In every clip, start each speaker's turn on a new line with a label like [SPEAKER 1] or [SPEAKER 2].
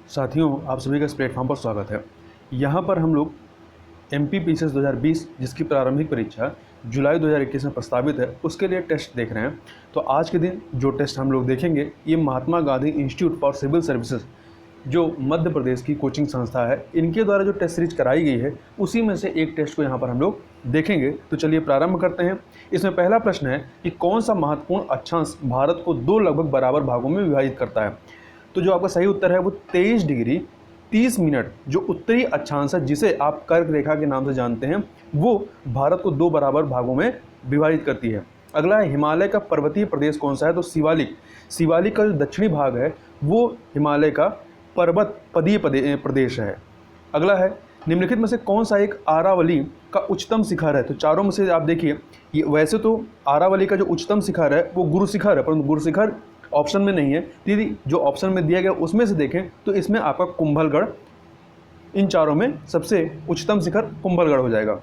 [SPEAKER 1] साथियों, आप सभी का इस प्लेटफॉर्म पर स्वागत है। यहाँ पर हम लोग MPPCS 2020 जिसकी प्रारंभिक परीक्षा जुलाई 2021 में प्रस्तावित है, उसके लिए टेस्ट देख रहे हैं। तो आज के दिन जो टेस्ट हम लोग देखेंगे, ये Mahatma Gandhi institute for civil services जो मध्य प्रदेश की कोचिंग संस्था है, इनके द्वारा जो टेस्ट सीरीज कराई गई है, उसी में से एक टेस्ट को यहाँ पर हम लोग देखेंगे। तो चलिए प्रारंभ करते हैं। इसमें पहला प्रश्न है कि कौन सा महत्वपूर्ण अक्षांश भारत को दो लगभग बराबर भागों में विभाजित करता है। तो जो आपका सही उत्तर है वो 23 डिग्री 30 मिनट जो उत्तरी अक्षांश है, जिसे आप कर्क रेखा के नाम से जानते हैं, वो भारत को दो बराबर भागों में विभाजित करती है। अगला है हिमालय का पर्वतीय प्रदेश कौन सा है। तो शिवालिक का जो दक्षिणी भाग है वो हिमालय का पर्वत पदीय प्रदेश है। अगला है निम्नलिखित में से कौन सा एक आरावली का उच्चतम शिखर है। तो चारों में से आप देखिए, ये वैसे तो आरावली का जो उच्चतम शिखर है वो गुरु शिखर है, परंतु गुरु शिखर ऑप्शन में नहीं है। यदि जो ऑप्शन में दिया गया उसमें से देखें तो इसमें आपका कुंभलगढ़, इन चारों में सबसे उच्चतम शिखर कुंभलगढ़ हो जाएगा।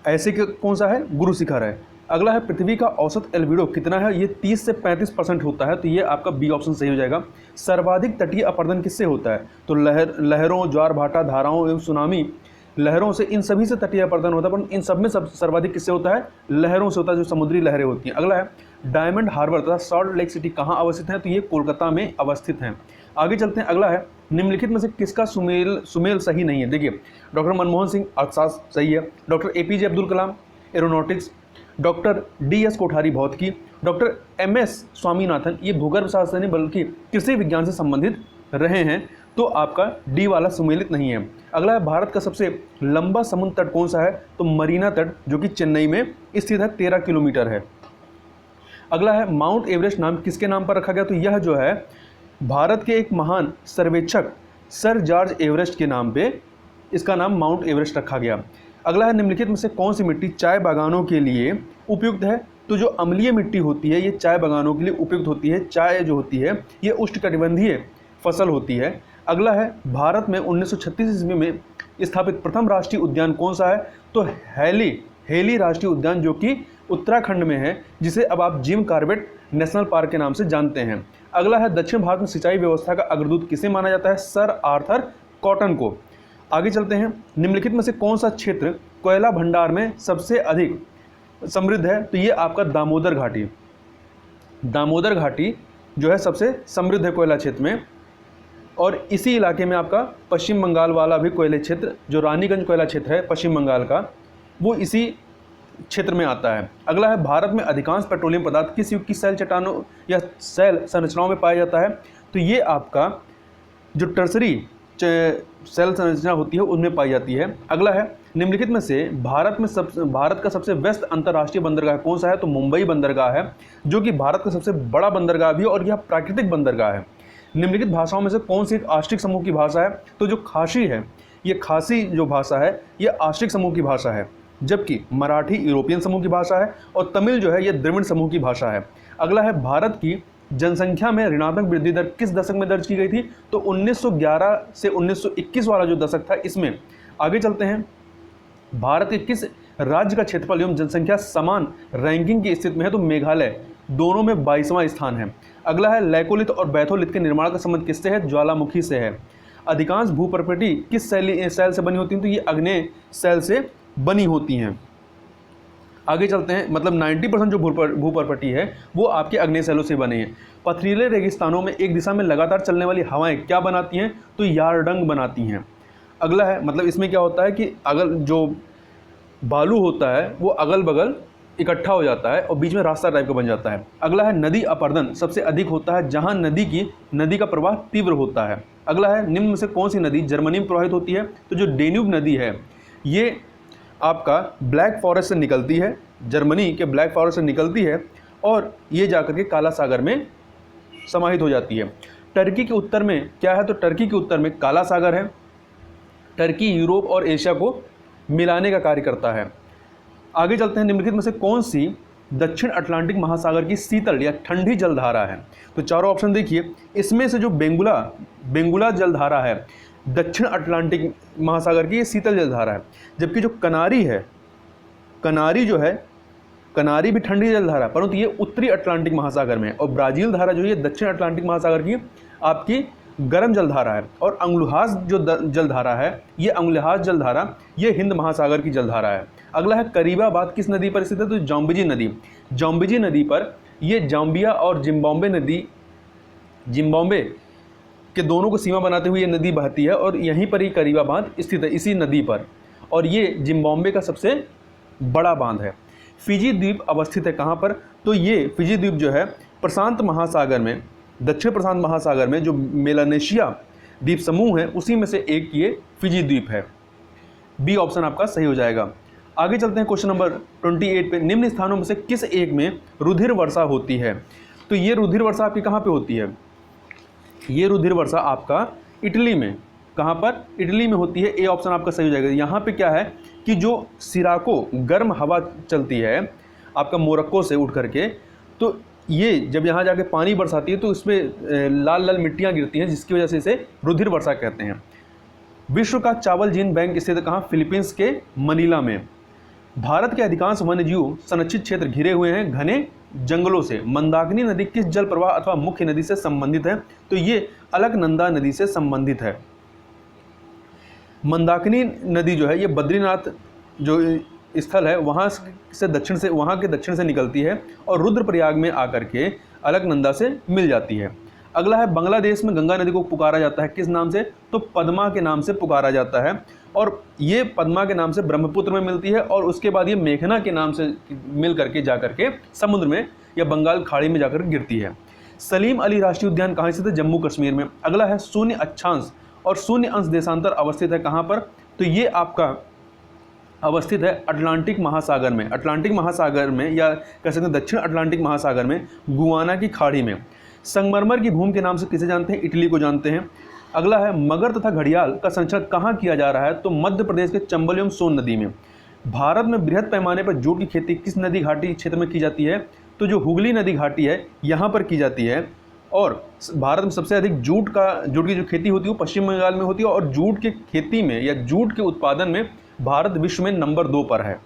[SPEAKER 1] ऐसे कि कौन सा है, गुरु शिखर है। अगला है पृथ्वी का औसत एल्बिडो कितना है। ये 30 से 35% होता है, तो ये आपका बी ऑप्शन सही हो जाएगा। सर्वाधिक तटीय अपरदन किससे होता है। तो लहरों, ज्वार भाटा, धाराओं एवं सुनामी, लहरों से, इन सभी से तटीय अपरदन होता है, पर इन सब में सर्वाधिक किससे होता है, लहरों से होता है, जो समुद्री लहरें होती हैं। अगला है डायमंड हार्बर तथा सॉल्ट लेक सिटी कहाँ अवस्थित है। तो ये कोलकाता में अवस्थित हैं। आगे चलते हैं। अगला है निम्नलिखित में से किसका सुमेल सही नहीं है। देखिए, डॉक्टर मनमोहन सिंह अर्थशास्त्र सही है, doctor APJ Abdul Kalam aeronautics, doctor DS Kothari भौतिकी, डॉक्टर MS स्वामीनाथन ये भूगर्भ शास्त्र नहीं बल्कि कृषि विज्ञान से संबंधित रहे हैं, तो आपका डी वाला सुमेलित नहीं है। अगला है भारत का सबसे लंबा समुद्र तट कौन सा है। तो मरीना तट जो कि चेन्नई में स्थित है, 13 किलोमीटर है। अगला है माउंट एवरेस्ट नाम किसके नाम पर रखा गया। तो यह जो है भारत के एक महान सर्वेक्षक सर जॉर्ज एवरेस्ट के नाम पे इसका नाम माउंट एवरेस्ट रखा गया। अगला है निम्नलिखित में से कौन सी मिट्टी चाय बागानों के लिए उपयुक्त है। तो जो अम्लीय मिट्टी होती है ये चाय बागानों के लिए उपयुक्त होती है। चाय जो होती है ये उष्णकटिबंधीय फसल होती है। अगला है भारत में 1936 ईस्वी में स्थापित प्रथम राष्ट्रीय उद्यान कौन सा है। तो हेली राष्ट्रीय उद्यान जो कि उत्तराखंड में है, जिसे अब आप जिम कॉर्बेट नेशनल पार्क के नाम से जानते हैं। अगला है दक्षिण भारत में सिंचाई व्यवस्था का अग्रदूत किसे माना जाता है। सर आर्थर कॉटन को। आगे चलते हैं। निम्नलिखित में से कौन सा क्षेत्र कोयला भंडार में सबसे अधिक समृद्ध है। तो ये आपका दामोदर घाटी जो है सबसे समृद्ध है कोयला क्षेत्र में, और इसी इलाके में आपका पश्चिम बंगाल वाला भी कोयले क्षेत्र जो रानीगंज कोयला क्षेत्र है पश्चिम बंगाल का, वो इसी क्षेत्र में आता है। अगला है भारत में अधिकांश पेट्रोलियम पदार्थ किस युग की शैल चट्टानों या शैल संरचनाओं में पाया जाता है। तो ये आपका जो टर्सरी शैल संरचना होती है उनमें पाई जाती है। अगला है निम्नलिखित में से भारत का सबसे व्यस्त अंतर्राष्ट्रीय बंदरगाह कौन सा है। तो मुंबई बंदरगाह है, जो कि भारत का सबसे बड़ा बंदरगाह भी है और यह प्राकृतिक बंदरगाह है। निम्नलिखित भाषाओं में से कौन सी एक आश्रित समूह की भाषा है। तो जो खासी है, ये खासी जो भाषा है ये आश्रित समूह की भाषा है, जबकि मराठी यूरोपियन समूह की भाषा है और तमिल जो है ये द्रविड़ समूह की भाषा है। अगला है भारत की जनसंख्या में ऋणात्मक वृद्धि दर किस दशक में दर्ज की गई थी। तो 1911 से 1921 वाला जो दशक था इसमें। आगे चलते हैं। भारत के किस राज्य का क्षेत्रफल एवं जनसंख्या समान रैंकिंग की स्थिति में है। तो मेघालय दोनों में 22वां स्थान है। अगला है लैकोलिथ और बैथोलिथ के निर्माण का संबंध किससे है। ज्वालामुखी से है। अधिकांश भूप्रॉपर्टी किस शैल से बनी होती हैं। तो ये आग्नेय शैल से बनी होती हैं। आगे चलते हैं। मतलब 90% जो भूप्रॉपर्टी है वो आपके आग्नेय शैलों से बने हैं। पथरीले रेगिस्तानों में एक दिशा में लगातार चलने वाली हवाएं क्या बनाती हैं। तो यारडंग बनाती हैं। अगला है, मतलब इसमें क्या होता है कि अगल जो बालू होता है वो अगल बगल इकट्ठा हो जाता है और बीच में रास्ता टाइप का बन जाता है। अगला है नदी अपरदन सबसे अधिक होता है जहां नदी का प्रवाह तीव्र होता है। अगला है निम्न में से कौन सी नदी जर्मनी में प्रवाहित होती है। तो जो डेन्यूब नदी है ये आपका ब्लैक फॉरेस्ट से निकलती है, जर्मनी के ब्लैक फॉरेस्ट से निकलती है और ये जाकर के काला सागर में समाहित हो जाती है। टर्की के उत्तर में क्या है। तो टर्की के उत्तर में काला सागर है। टर्की यूरोप और एशिया को मिलाने का कार्य करता है। आगे चलते हैं। निम्नलिखित में से कौन सी दक्षिण अटलांटिक महासागर की शीतल या ठंडी जलधारा है। तो चारों ऑप्शन देखिए, इसमें से जो बेंगुला जलधारा है दक्षिण अटलांटिक महासागर की ये शीतल जलधारा है, जबकि जो कनारी जो है कनारी भी ठंडी जलधारा, परंतु ये उत्तरी अटलांटिक महासागर में है। और ब्राज़ील धारा जो है दक्षिण अटलांटिक महासागर की आपकी गर्म जलधारा है। और अंगुलहास जो जलधारा है, ये अंगुलहास जलधारा ये हिंद महासागर की जलधारा है। अगला है करीबाबाद किस नदी पर स्थित है? तो जाम्बेजी नदी। जाम्बेजी नदी पर ये जाम्बिया और जिम्बाब्वे नदी, जिम्बाब्वे के दोनों को सीमा बनाते हुए ये नदी बहती है और यहीं पर ही करीबाबाद स्थित है, इसी नदी पर। और ये जिम्बाब्वे का सबसे बड़ा बांध है। फिजी द्वीप अवस्थित है कहाँ पर? तो ये फिजी द्वीप जो है प्रशांत महासागर में, दक्षिण प्रशांत महासागर में जो मेलानेशिया द्वीप समूह है उसी में से एक ये फिजी द्वीप है। बी ऑप्शन आपका सही हो जाएगा। आगे चलते हैं क्वेश्चन नंबर 28 पे। निम्न स्थानों में से किस एक में रुधिर वर्षा होती है? तो ये रुधिर वर्षा आपकी कहाँ पे होती है? ये रुधिर वर्षा आपका इटली में। कहाँ पर? इटली में होती है। ए ऑप्शन आपका सही हो जाएगा। यहाँ पे क्या है कि जो सिराको गर्म हवा चलती है आपका मोरक्को से उठ करके, तो ये जब यहाँ जाके पानी बरसाती है तो इसमें लाल लाल मिट्टियाँ गिरती हैं, जिसकी वजह से इसे रुधिर वर्षा कहते हैं। विश्व का चावल जीन बैंक स्थित कहाँ? फिलीपींस के मनीला में। भारत के अधिकांश वन्यजीव संरक्षित क्षेत्र घिरे हुए हैं घने जंगलों से। मंदाकिनी नदी किस जल प्रवाह अथवा मुख्य नदी से संबंधित है? तो ये अलकनंदा नदी से संबंधित है। मंदाकिनी नदी जो है ये बद्रीनाथ जो स्थल है वहाँ से दक्षिण से, वहाँ के दक्षिण से निकलती है और रुद्रप्रयाग में आकर के अलकनंदा से मिल जाती है। अगला है बांग्लादेश में गंगा नदी को पुकारा जाता है किस नाम से? तो पद्मा के नाम से पुकारा जाता है। और ये पद्मा के नाम से ब्रह्मपुत्र में मिलती है और उसके बाद ये मेघना के नाम से मिल करके जा करके समुद्र में या बंगाल खाड़ी में जाकर गिरती है। सलीम अली राष्ट्रीय उद्यान कहाँ स्थित है? जम्मू कश्मीर में। अगला है शून्य अक्षांश और शून्य अंश देशांतर अवस्थित है कहाँ पर? तो ये आपका अवस्थित है अटलांटिक महासागर में। अटलांटिक महासागर में या कह सकते हैं दक्षिण अटलांटिक महासागर में, गुआना की खाड़ी में। संगमरमर की भूमि के नाम से किसे जानते हैं? इटली को जानते हैं। अगला है मगर तथा घड़ियाल का संरक्षण कहाँ किया जा रहा है? तो मध्य प्रदेश के चंबल एवं सोन नदी में। भारत में बृहद पैमाने पर जूट की खेती किस नदी घाटी क्षेत्र में की जाती है? तो जो हुगली नदी घाटी है यहाँ पर की जाती है। और भारत में सबसे अधिक जूट की जो खेती होती है वो पश्चिम बंगाल में होती है। और जूट की खेती में या जूट के उत्पादन में भारत विश्व में नंबर 2 पर है।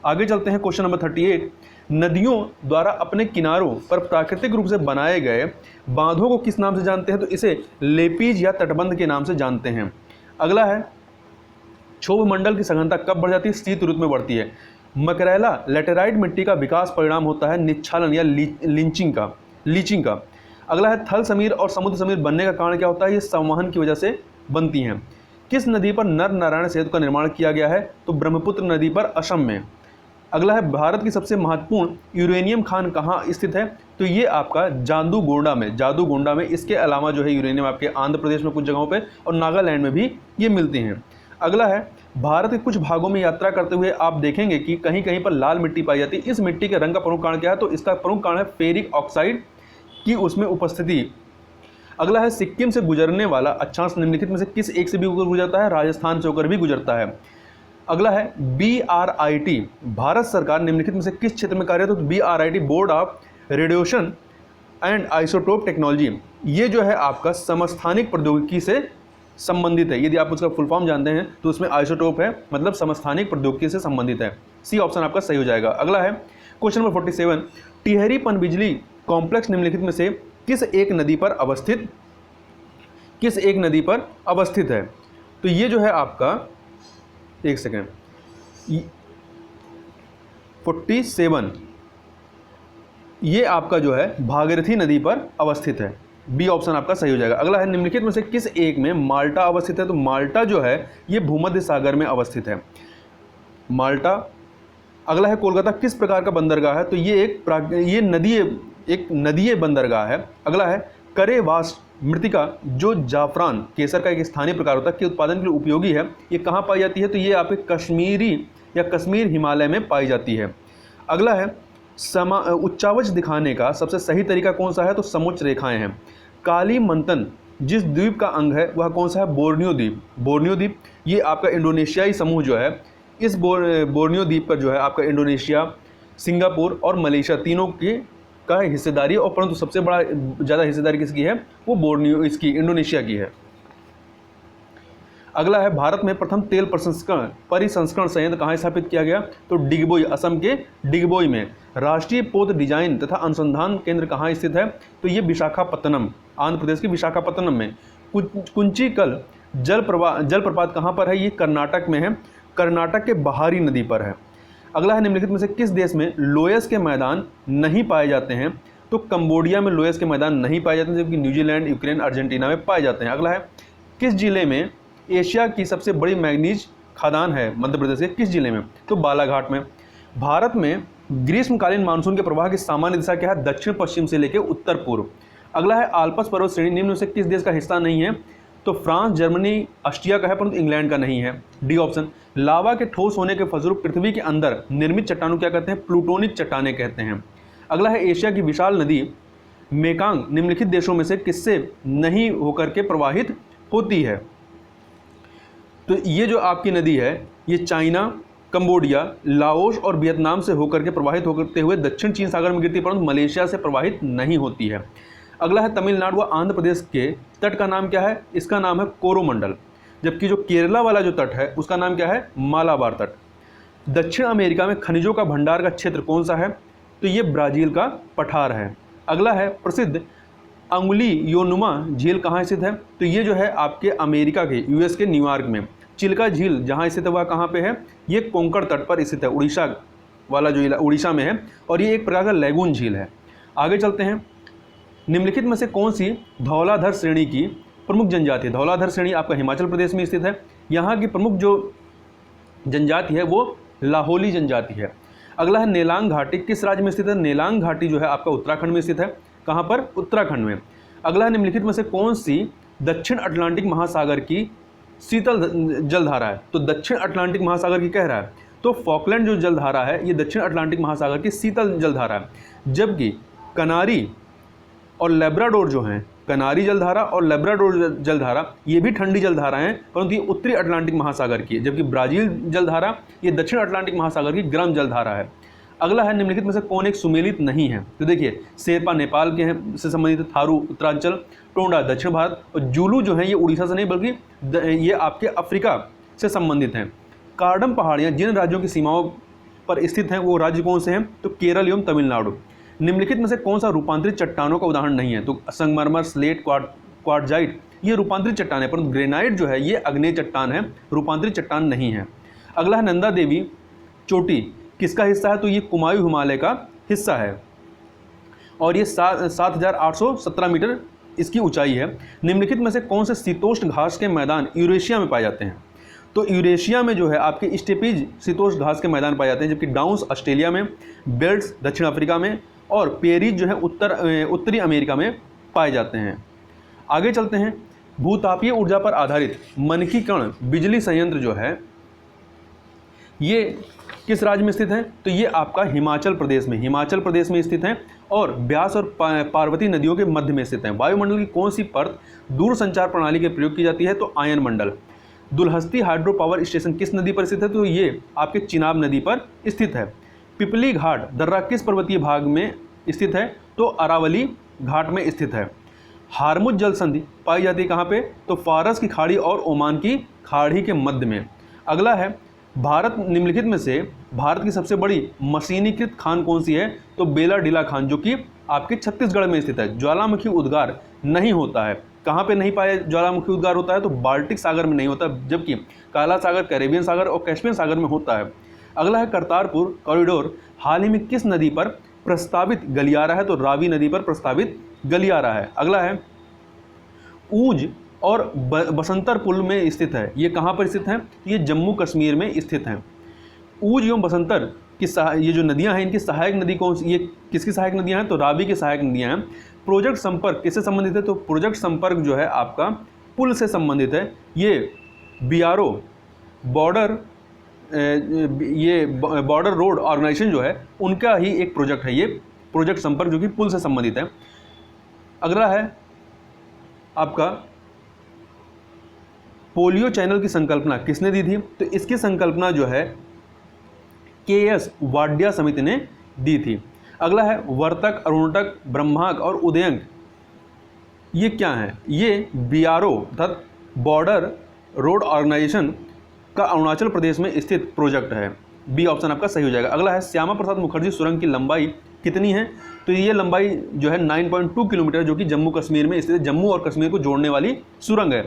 [SPEAKER 1] आगे चलते हैं क्वेश्चन नंबर 38। नदियों द्वारा अपने किनारों पर प्राकृतिक रूप से बनाए गए बांधों को किस नाम से जानते हैं? तो इसे लेपीज या तटबंध के नाम से जानते हैं। अगला है क्षोभ मंडल की सघनता कब बढ़ जाती है? शीत ऋतु में बढ़ती है। मकरेला लेटेराइट मिट्टी का विकास परिणाम होता है निच्छालन या लीचिंग का। अगला है थल समीर और समुद्र समीर बनने का कारण क्या होता है? ये संवहन की वजह से बनती हैं। किस नदी पर नर नारायण सेतु का निर्माण किया गया है? तो ब्रह्मपुत्र नदी पर असम में। अगला है भारत की सबसे महत्वपूर्ण यूरेनियम खान कहाँ स्थित है? तो ये आपका जादूगोंडा में। इसके अलावा जो है यूरेनियम आपके आंध्र प्रदेश में कुछ जगहों पे और नागालैंड में भी ये मिलती हैं। अगला है भारत के कुछ भागों में यात्रा करते हुए आप देखेंगे कि कहीं कहीं पर लाल मिट्टी पाई जाती है। इस मिट्टी के रंग का प्रमुख कारण क्या है? तो इसका प्रमुख कारण है फेरिक ऑक्साइड की उसमें उपस्थिति। अगला है सिक्किम से गुजरने वाला अक्षांश निम्नलिखित में से किस एक से भी होकर गुजरता है? राजस्थान से होकर भी गुजरता है। अगला है BRIT, भारत सरकार निम्नलिखित में से किस क्षेत्र में कार्यरत? तो BRIT board of radiation and isotope technology, ये जो है आपका समस्थानिक प्रौद्योगिकी से संबंधित है। यदि आप उसका फुल फॉर्म जानते हैं तो उसमें आइसोटोप है, मतलब समस्थानिक प्रौद्योगिकी से संबंधित है। सी ऑप्शन आपका सही हो जाएगा। अगला है क्वेश्चन नंबर 47। टिहरी पनबिजली कॉम्प्लेक्स निम्नलिखित में से किस एक नदी पर अवस्थित है? तो ये जो है आपका 47 ये आपका जो है भागीरथी नदी पर अवस्थित है। बी ऑप्शन आपका सही हो जाएगा। अगला है निम्नलिखित में से किस एक में माल्टा अवस्थित है? तो माल्टा जो है ये भूमध्य सागर में अवस्थित है, माल्टा। अगला है कोलकाता किस प्रकार का बंदरगाह है? तो ये एक नदीय बंदरगाह है। अगला है करेवास मृतिका जो जाफरान केसर का एक स्थानीय प्रकार होता है के उत्पादन के लिए उपयोगी है, ये कहाँ पाई जाती है? तो ये आपके कश्मीर हिमालय में पाई जाती है। अगला है उच्चावच दिखाने का सबसे सही तरीका कौन सा है? तो समुच्च रेखाएं हैं। कालीमंतन जिस द्वीप का अंग है वह कौन सा है? बोर्नियो द्वीप। ये आपका इंडोनेशियाई समूह जो है, इस बोर्नियो द्वीप पर जो है आपका इंडोनेशिया, सिंगापुर और मलेशिया तीनों का हिस्सेदारी, और परंतु सबसे ज़्यादा हिस्सेदारी किसकी है? वो इंडोनेशिया की है। अगला है भारत में प्रथम तेल परिसंस्करण संयंत्र कहाँ स्थापित किया गया? तो डिगबोई, असम के डिगबोई में। राष्ट्रीय पौध डिजाइन तथा अनुसंधान केंद्र कहाँ स्थित है? तो ये विशाखापत्तनम, आंध्र प्रदेश के विशाखापत्तनम में। कुंचिकल जलप्रपात कहाँ पर है? ये कर्नाटक में है, कर्नाटक के बाहरी नदी पर है। अगला है निम्नलिखित में से किस देश में लोयस के मैदान नहीं पाए जाते हैं? तो कंबोडिया में लोयस के मैदान नहीं पाए जाते हैं, जबकि न्यूजीलैंड, यूक्रेन, अर्जेंटीना में पाए जाते हैं। अगला है किस जिले में एशिया की सबसे बड़ी मैग्नीज खदान है? मध्य प्रदेश के किस जिले में? तो बालाघाट में। भारत में ग्रीष्मकालीन मानसून के प्रवाह की सामान्य दिशा क्या है? दक्षिण पश्चिम से लेकर उत्तर पूर्व। अगला है आल्प्स पर्वत श्रेणी निम्न में से किस देश का हिस्सा नहीं है? तो फ्रांस, जर्मनी, ऑस्ट्रिया का है, परंतु इंग्लैंड का नहीं है। D option. लावा के ठोस होने के फलस्वरूप पृथ्वी के अंदर निर्मित चट्टानों क्या कहते हैं? प्लूटोनिक चट्टानें कहते हैं। अगला है एशिया की विशाल नदी मेकांग निम्नलिखित देशों में से किससे नहीं होकर के प्रवाहित होती है? तो ये जो आपकी नदी है ये चाइना, कंबोडिया, लाओस और वियतनाम से होकर के प्रवाहित होते हुए दक्षिण चीन सागर में गिरती है, परंतु मलेशिया से प्रवाहित नहीं होती है। अगला है तमिलनाडु व आंध्र प्रदेश के तट का नाम क्या है? इसका नाम है कोरोमंडल। जबकि जो केरला वाला जो तट है उसका नाम क्या है? मालाबार तट। दक्षिण अमेरिका में खनिजों का भंडार का क्षेत्र कौन सा है? तो ये ब्राजील का पठार है। अगला है प्रसिद्ध अंगुली योनुमा झील कहाँ स्थित है? तो ये जो है आपके अमेरिका के यूएस के न्यूयॉर्क में। चिल्का झील जहाँ स्थित है वह कहाँ पे है? ये कोंकण तट पर स्थित है, उड़ीसा वाला जो उड़ीसा में है, और ये एक प्रकार का लैगून झील है। आगे चलते हैं। निम्नलिखित में से कौन सी धौलाधर श्रेणी की प्रमुख जनजाति? धौलाधर श्रेणी आपका हिमाचल प्रदेश में स्थित है। यहाँ की प्रमुख जो जनजाति है वो लाहौली जनजाति है। अगला है नेलांग घाटी किस राज्य में स्थित है? नेलांग घाटी जो है आपका उत्तराखंड में स्थित है। कहाँ पर? उत्तराखंड में। अगला है निम्नलिखित में से कौन सी दक्षिण अटलांटिक महासागर की शीतल जलधारा है? तो दक्षिण अटलांटिक महासागर की कह रहा है, तो फॉकलैंड जो जलधारा है ये दक्षिण अटलांटिक महासागर की शीतल जलधारा है। जबकि कनारी और लेब्राडोर जो हैं, कनारी जलधारा और लेब्राडोर जलधारा ये भी ठंडी जलधारा हैं, परंतु ये उत्तरी अटलांटिक महासागर की है। जबकि ब्राज़ील जलधारा ये दक्षिण अटलांटिक महासागर की गर्म जलधारा है। अगला है निम्नलिखित में से कौन एक सुमेलित नहीं है? तो देखिए शेरपा नेपाल के हैं से संबंधित, थारू उत्तरांचल, टोंडा दक्षिण भारत, और जूलू जो है ये उड़ीसा से नहीं बल्कि ये आपके अफ्रीका से संबंधित हैं। कार्डम पहाड़ियाँ जिन राज्यों की सीमाओं पर स्थित हैं वो राज्य कौन से हैं? तो केरल एवं तमिलनाडु। निम्नलिखित में से कौन सा रूपांतरित चट्टानों का उदाहरण नहीं है? तो संगमरमर, स्लेट, क्वार्टजाइट ये रूपांतरित चट्टान है, परंतु ग्रेनाइट जो है ये अग्नेय चट्टान है, रूपांतरित चट्टान नहीं है। अगला है नंदा देवी चोटी किसका हिस्सा है? तो ये कुमायूं हिमालय का हिस्सा है और ये 7,817 मीटर इसकी ऊंचाई है। निम्नलिखित में से कौन से शीतोष्ण घास के मैदान यूरेशिया में पाए जाते हैं? तो यूरेशिया में जो है आपके स्टेपीज शीतोष्ण घास के मैदान पाए जाते हैं, जबकि डाउन्स ऑस्ट्रेलिया में, बेल्ट्स दक्षिण अफ्रीका में और पेरीज जो है उत्तरी अमेरिका में पाए जाते हैं। आगे चलते हैं। भूतापीय ऊर्जा पर आधारित मनकीकरण बिजली संयंत्र जो है ये किस राज्य में स्थित है? तो ये आपका हिमाचल प्रदेश में स्थित है और ब्यास और पार्वती नदियों के मध्य में स्थित है। वायुमंडल की कौन सी परत दूर संचार प्रणाली के प्रयोग की जाती है? तो आयन मंडल। दुलहस्ती हाइड्रो पावर स्टेशन किस नदी पर स्थित है? तो ये आपके चिनाब नदी पर स्थित है। पिपली घाट दर्रा किस पर्वतीय भाग में स्थित है? तो अरावली घाट में स्थित है। हार्मुज जल संधि पाई जाती है कहाँ पे? तो फारस की खाड़ी और ओमान की खाड़ी के मध्य में। अगला है भारत निम्नलिखित में से भारत की सबसे बड़ी मशीनीकृत खान कौन सी है? तो बेला डीला खान जो कि आपके छत्तीसगढ़ में स्थित है। ज्वालामुखी उद्गार नहीं होता है। कहाँ पे नहीं पाया ज्वालामुखी उद्गार होता है? तो बाल्टिक सागर में नहीं होता, जबकि काला सागर, कैरेबियन सागर और कैस्पियन सागर में होता है। अगला है करतारपुर कॉरिडोर हाल ही में किस नदी पर प्रस्तावित गलियारा है? तो रावी नदी पर प्रस्तावित गलियारा है। अगला है ऊंज और बसंतर पुल में स्थित है, ये कहाँ पर स्थित हैं? ये जम्मू कश्मीर में स्थित हैं। ऊंज एवं बसंतर की ये जो नदियां हैं इनकी सहायक नदी कौन सी? ये किसकी सहायक नदियां हैं? तो रावी की सहायक नदियां हैं। प्रोजेक्ट संपर्क किससे संबंधित है? तो प्रोजेक्ट संपर्क जो है आपका पुल से संबंधित है। ये बीआरओ बॉर्डर रोड ऑर्गेनाइजेशन जो है उनका ही एक प्रोजेक्ट है ये प्रोजेक्ट संपर्क, जो कि पुल से संबंधित है। अगला है आपका पोलियो चैनल की संकल्पना किसने दी थी? तो इसकी संकल्पना जो है केएस वाड्या समिति ने दी थी। अगला है वर्तक, अरुणटक, ब्रह्माक और उदयंक ये क्या हैं? ये बीआरओ अर्थात बॉर्डर रोड ऑर्गेनाइजेशन का अरुणाचल प्रदेश में स्थित प्रोजेक्ट है। बी ऑप्शन आपका सही हो जाएगा। अगला है श्यामा प्रसाद मुखर्जी सुरंग की लंबाई कितनी है? तो ये लंबाई जो है 9.2 किलोमीटर, जो कि जम्मू कश्मीर में स्थित जम्मू और कश्मीर को जोड़ने वाली सुरंग है।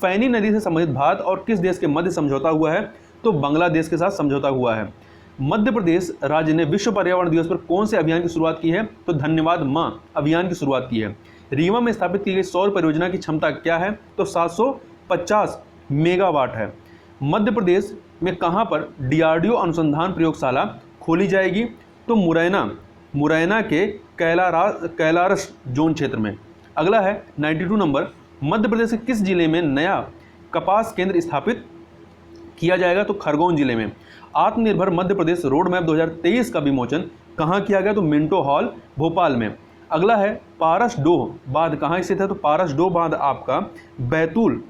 [SPEAKER 1] फैनी नदी से संबंधित भारत और किस देश के मध्य समझौता हुआ है? तो बांग्लादेश के साथ समझौता हुआ है। मध्य प्रदेश राज्य ने विश्व पर्यावरण दिवस पर कौन से अभियान की शुरुआत की है? तो धन्यवाद मां अभियान की शुरुआत की है। रीवा में स्थापित की गई सौर परियोजना की क्षमता क्या है? तो 750 मेगावाट है। मध्य प्रदेश में कहां पर डीआरडीओ अनुसंधान प्रयोगशाला खोली जाएगी? तो मुरैना के कैलारस जोन क्षेत्र में। अगला है 92 नंबर, मध्य प्रदेश के किस जिले में नया कपास केंद्र स्थापित किया जाएगा? तो खरगोन जिले में। आत्मनिर्भर मध्य प्रदेश रोड मैप 2023 का विमोचन कहाँ किया गया? तो मिंटो हॉल भोपाल में। अगला है पारसडोह बांध कहाँ स्थित है? तो पारसडोह बांध आपका बैतूल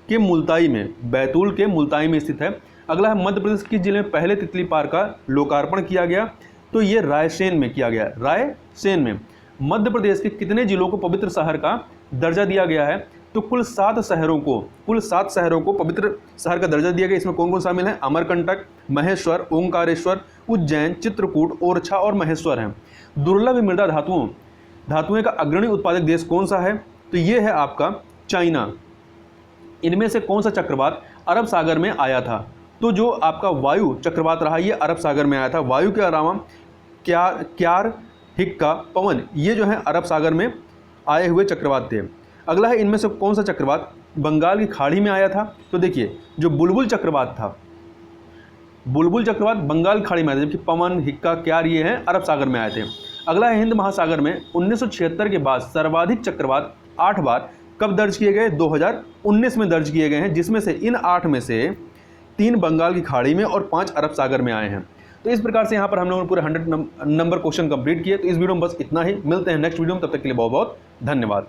[SPEAKER 1] के मुल्ताई में स्थित है। अगला है मध्य प्रदेश किस जिले में पहले तितली पार्क का लोकार्पण किया गया? तो ये रायसेन में किया गया। रायसेन में। मध्य प्रदेश के कितने जिलों को पवित्र शहर का दर्जा दिया गया है? तो कुल 7 शहरों को पवित्र शहर का दर्जा दिया गया। इसमें कौन कौन शामिल है? अमरकंटक, महेश्वर, ओंकारेश्वर, उज्जैन, चित्रकूट, ओरछा और महेश्वर हैं। दुर्लभ मृदा धातुएं का अग्रणी उत्पादक देश कौन सा है? तो ये है आपका चाइना। इनमें से कौन सा चक्रवात अरब सागर में आया था? तो जो आपका वायु चक्रवात रहा ये अरब सागर में आया था। वायु के अलावा क्यार, हिक्का, पवन ये जो है अरब सागर में आए हुए चक्रवात थे। अगला है इनमें से कौन सा चक्रवात बंगाल की खाड़ी में आया था? तो देखिए जो बुलबुल चक्रवात बंगाल की खाड़ी में आया था, जबकि पवन, हिक्का, क्यार ये हैं अरब सागर में आए थे। अगला है हिंद महासागर में 1976 के बाद सर्वाधिक चक्रवात 8 बार कब दर्ज किए गए? 2019 में दर्ज किए गए हैं, जिसमें से इन 8 में से 3 बंगाल की खाड़ी में और 5 अरब सागर में आए हैं। तो इस प्रकार से यहाँ पर हम लोगों ने पूरे 100 नंबर क्वेश्चन कंप्लीट किए। तो इस वीडियो में बस इतना ही। मिलते हैं नेक्स्ट वीडियो में, तब तक के लिए बहुत बहुत धन्यवाद।